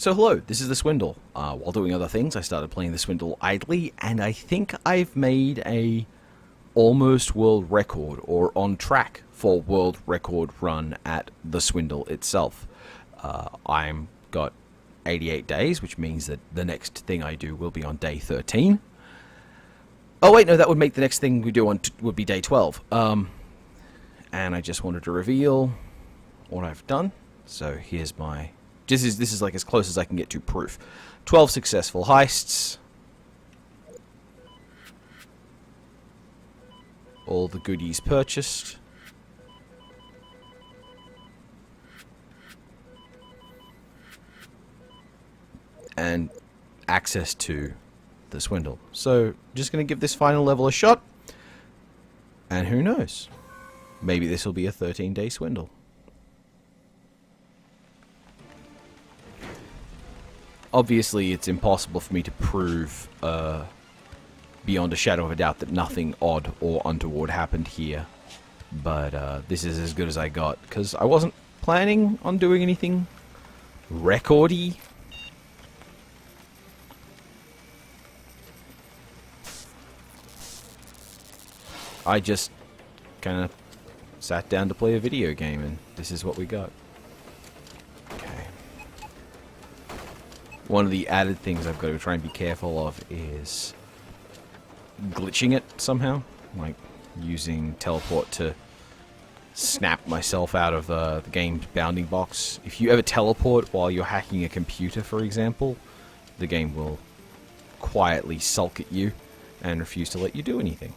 So hello, this is the Swindle. While doing other things, I started playing the Swindle idly, and I think I've made a almost world record, or on track for world record run at the Swindle itself. I'm got 88 days, which means that the next thing I do will be on day 13. Oh wait, no, that would make the next thing we do on would be day 12. And I just wanted to reveal what I've done. So here's my... This is like as close as I can get to proof. 12 successful heists. All the goodies purchased. And access to the Swindle. So, just going to give this final level a shot. And who knows? Maybe this will be a 13-day Swindle. Obviously, it's impossible for me to prove beyond a shadow of a doubt that nothing odd or untoward happened here. But this is as good as I got, because I wasn't planning on doing anything record-y. I just kind of sat down to play a video game, and this is what we got. Okay. One of the added things I've got to try and be careful of is glitching it somehow, like using teleport to snap myself out of the game's bounding box. If you ever teleport while you're hacking a computer, for example, the game will quietly sulk at you and refuse to let you do anything.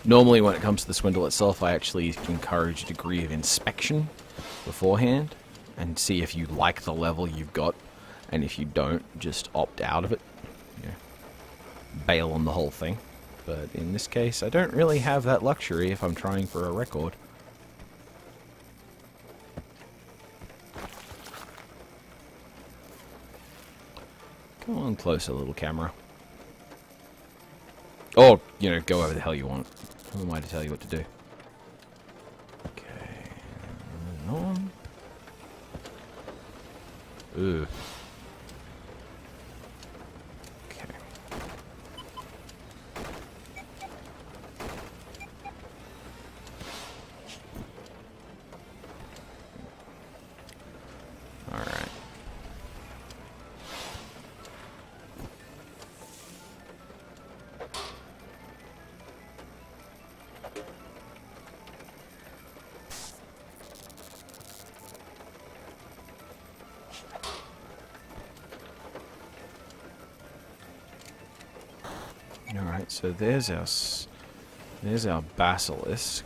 Normally when it comes to the Swindle itself, I actually encourage a degree of inspection beforehand and see if you like the level you've got, and if you don't, just opt out of it. Yeah. Bail on the whole thing. But in this case, I don't really have that luxury if I'm trying for a record. Come on closer, little camera. Or, you know, go wherever the hell you want. Who am I to tell you what to do? Okay. Moving on. Ooh. Okay. Alright. Alright, so there's our basilisk.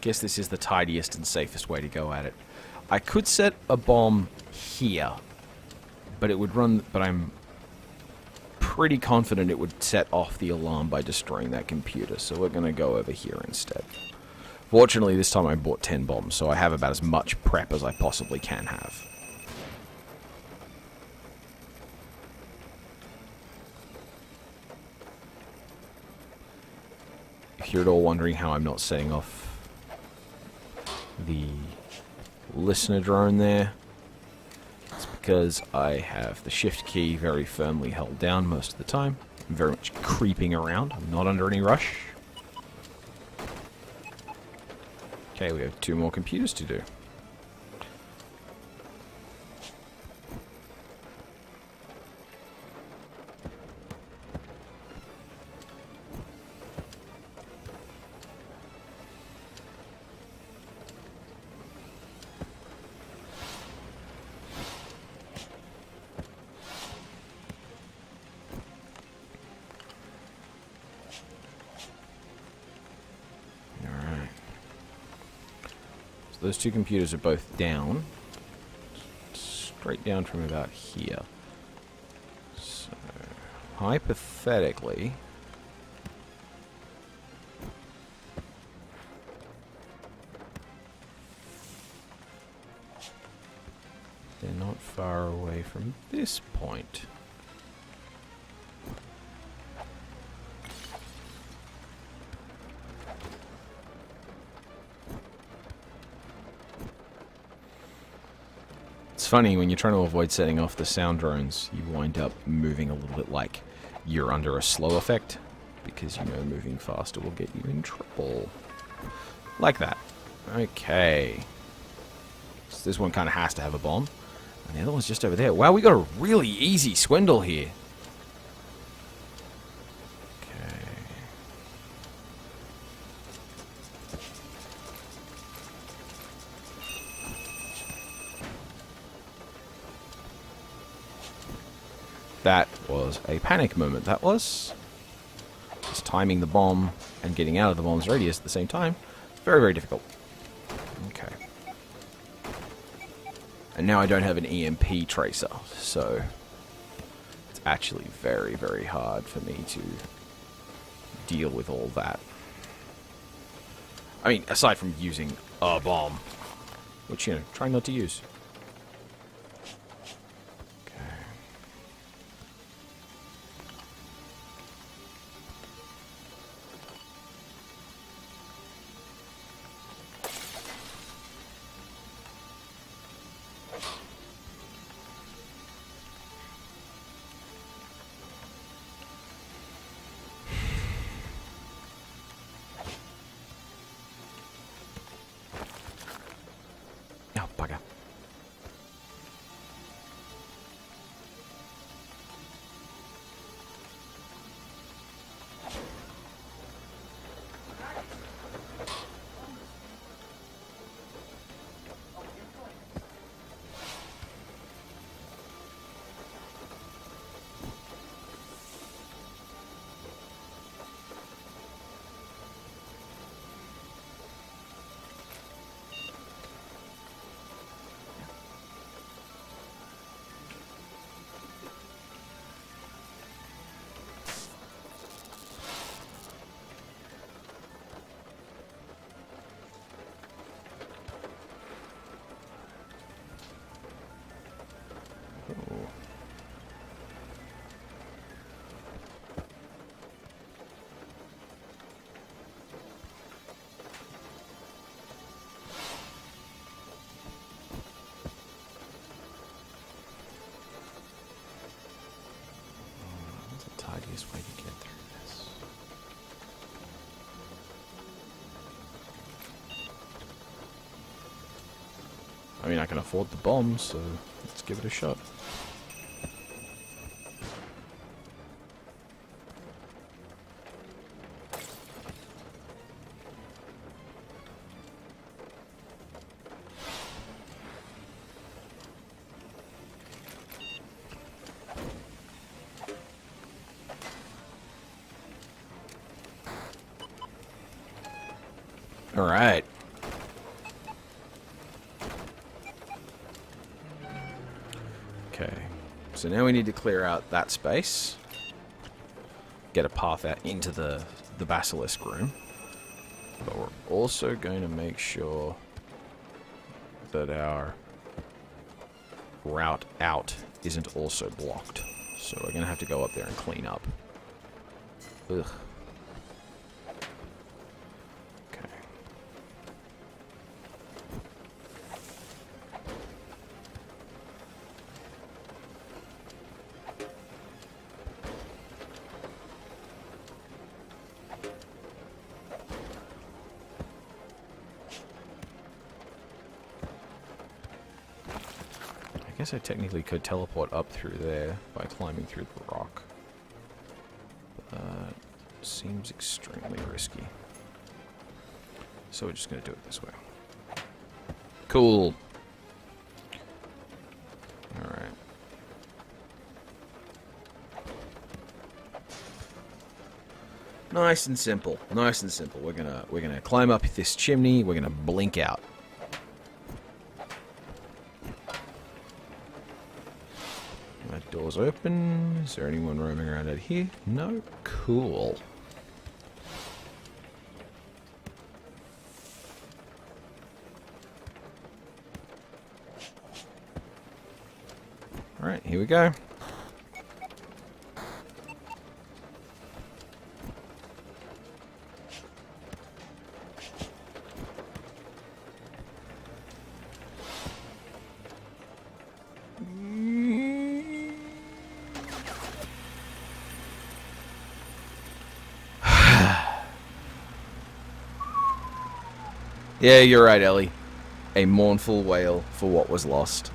Guess this is the tidiest and safest way to go at it. I could set a bomb here, but it would run, but I'm pretty confident it would set off the alarm by destroying that computer, so we're going to go over here instead. Fortunately, this time I bought 10 bombs, so I have about as much prep as I possibly can have. If you're at all wondering how I'm not setting off the listener drone there, it's because I have the shift key very firmly held down most of the time. I'm very much creeping around. I'm not under any rush. Okay, we have 2 more computers to do. Those 2 computers are both down. Straight down from about here. So, hypothetically, far away from this point. It's funny, when you're trying to avoid setting off the sound drones, you wind up moving a little bit like you're under a slow effect, because you know moving faster will get you in trouble. Like that. Okay. So this one kind of has to have a bomb. And the other one's just over there. Wow, we got a really easy swindle here. Okay. That was a panic moment, that was. Just timing the bomb and getting out of the bomb's radius at the same time. Very, very difficult. Okay. And now I don't have an EMP tracer, so it's actually very, very hard for me to deal with all that. I mean, aside from using a bomb, which, you know, try not to use. Oh, bugger. Tidiest way to get through this. I mean, I can afford the bombs, so let's give it a shot. All right. Okay. So now we need to clear out that space. Get a path out into the basilisk room. But we're also going to make sure that our route out isn't also blocked. So we're going to have to go up there and clean up. Ugh. I guess I technically could teleport up through there by climbing through the rock. But seems extremely risky. So we're just going to do it this way. Cool. Alright. Nice and simple. Nice and simple. We're gonna climb up this chimney, we're gonna blink out. That door's open. Is there anyone roaming around out here? No? Cool. Alright, here we go. Yeah, you're right, Ellie. A mournful wail for what was lost.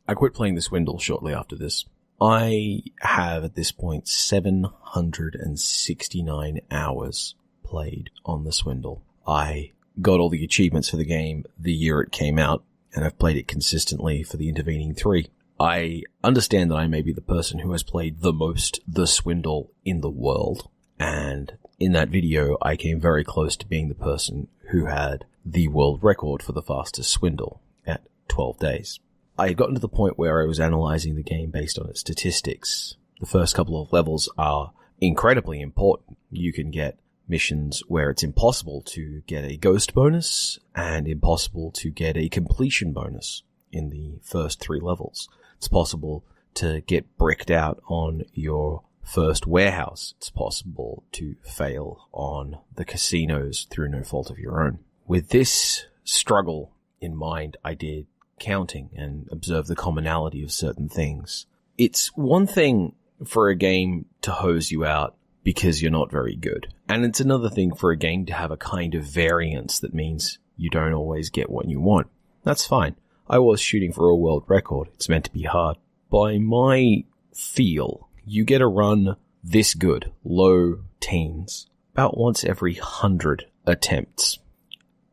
I quit playing the Swindle shortly after this. I have, at this point, 769 hours played on the Swindle. I got all the achievements for the game the year it came out, and I've played it consistently for the intervening 3. I understand that I may be the person who has played the most the Swindle in the world, and in that video, I came very close to being the person who had the world record for the fastest Swindle at 12 days. I had gotten to the point where I was analyzing the game based on its statistics. The first couple of levels are incredibly important. You can get missions where it's impossible to get a ghost bonus and impossible to get a completion bonus in the first 3 levels. It's possible to get bricked out on your first warehouse. It's possible to fail on the casinos through no fault of your own. With this struggle in mind, I did counting and observed the commonality of certain things. It's one thing for a game to hose you out because you're not very good. And it's another thing for a game to have a kind of variance that means you don't always get what you want. That's fine. I was shooting for a world record. It's meant to be hard. By my feel, you get a run this good, low teens, about once every 100 attempts.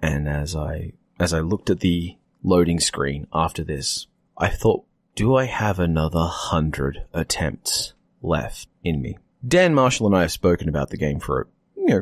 And as I looked at the loading screen after this, I thought, do I have another 100 attempts left in me? Dan Marshall and I have spoken about the game for,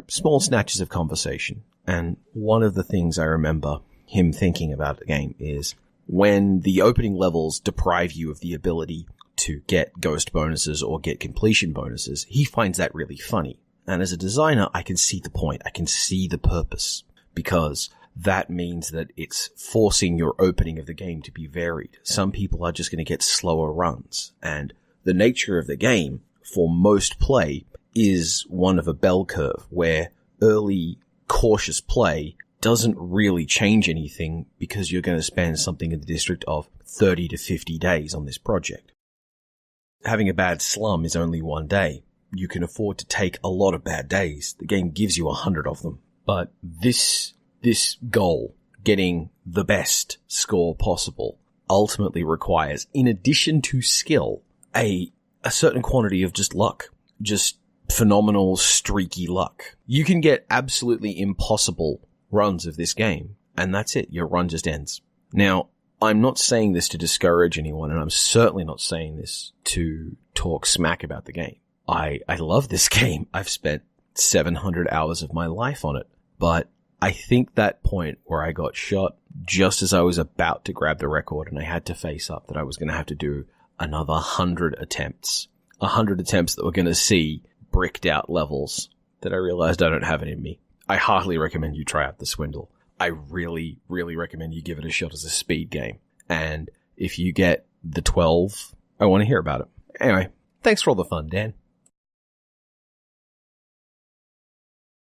small snatches of conversation. And one of the things I remember him thinking about the game is when the opening levels deprive you of the ability to get ghost bonuses or get completion bonuses, he finds that really funny. And as a designer, I can see the point. I can see the purpose, because that means that it's forcing your opening of the game to be varied. Some people are just going to get slower runs, and the nature of the game for most play is one of a bell curve where early cautious play doesn't really change anything because you're going to spend something in the district of 30 to 50 days on this project. Having a bad slum is only 1 day. You can afford to take a lot of bad days. The game gives you 100 of them. But this goal, getting the best score possible, ultimately requires, in addition to skill, a certain quantity of just luck. Just phenomenal, streaky luck. You can get absolutely impossible runs of this game, and that's it. Your run just ends. Now, I'm not saying this to discourage anyone, and I'm certainly not saying this to talk smack about the game. I love this game. I've spent 700 hours of my life on it, but I think that point where I got shot just as I was about to grab the record and I had to face up that I was going to have to do another 100 attempts. 100 attempts that were going to see bricked out levels that I realized I don't have it in me. I heartily recommend you try out the Swindle. I really, really recommend you give it a shot as a speed game. And if you get the 12, I want to hear about it. Anyway, thanks for all the fun, Dan.